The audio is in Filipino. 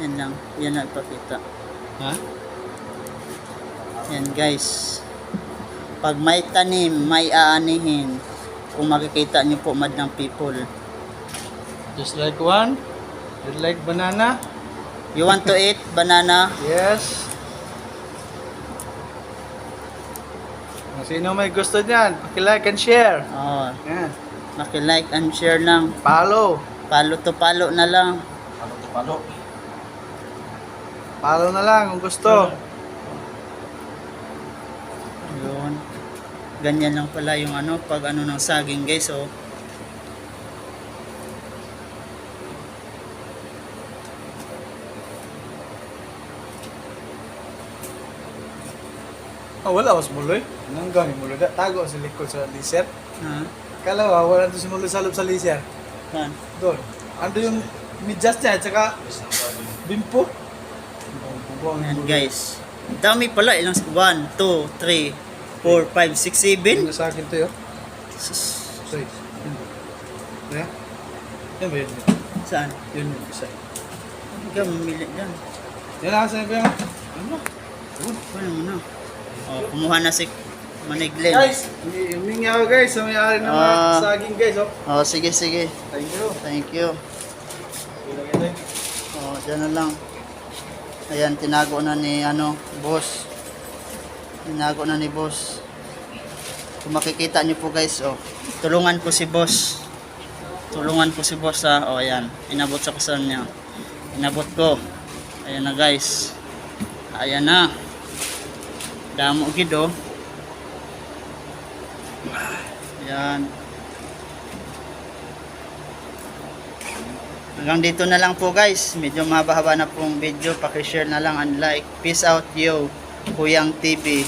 Yan lang. Yan ang ipakita. Ha? Yan guys. Pag may tanim, may aanihin. Kung makikita niyo po, madlang people. Just like one. Just like banana. You want to eat banana? Yes. Kung sino may gusto niyan, paki-like and share. Oh, Yan. maki-like and share lang. Follow. Palo to palo na lang. Follow na lang kung gusto. Yun. Ganyan lang pala yung ano, pag ano ng saging guys, oh. Oh, wala was muloy. Anong gawin muloy? Tago sa likod sa laser. Ha? Kala ko, wala doon si muloy sa loob sa laser. Yan. Doon. Ando yung medyas niya, tsaka bimpo. Yan guys. Dami pala. Ilang 1, 2, 3, 4, 5, 6, 7. Yung sa akin to yun. Sorry. Yan? Yan ba yun? Saan? Yun yung isa. Hindi ka mamili dyan. Yan lang, sabi ko yung... Ano? Paano mo na? Oh, kumuha na si Maniglen. Guys, humingi ako guys sa may-ari ng mga saging guys. Oh. Oh, sige, sige. Thank you. Thank you. Oh, dyan na lang. Ayan, tinago na ni ano, boss. Tinago na ni boss. Kung makikita niyo po guys, oh. Tulungan po si boss. Tulungan po si boss ha. Oh, ayan. Inabot sa kusan niya. Inabot ko. Ayan na guys. Ayan na. Damo gid oh. Ayan. Hanggang dito na lang po guys. Medyo mahaba-haba na pong video. Paki-share na lang and like. Peace out yo. Kuyang TV.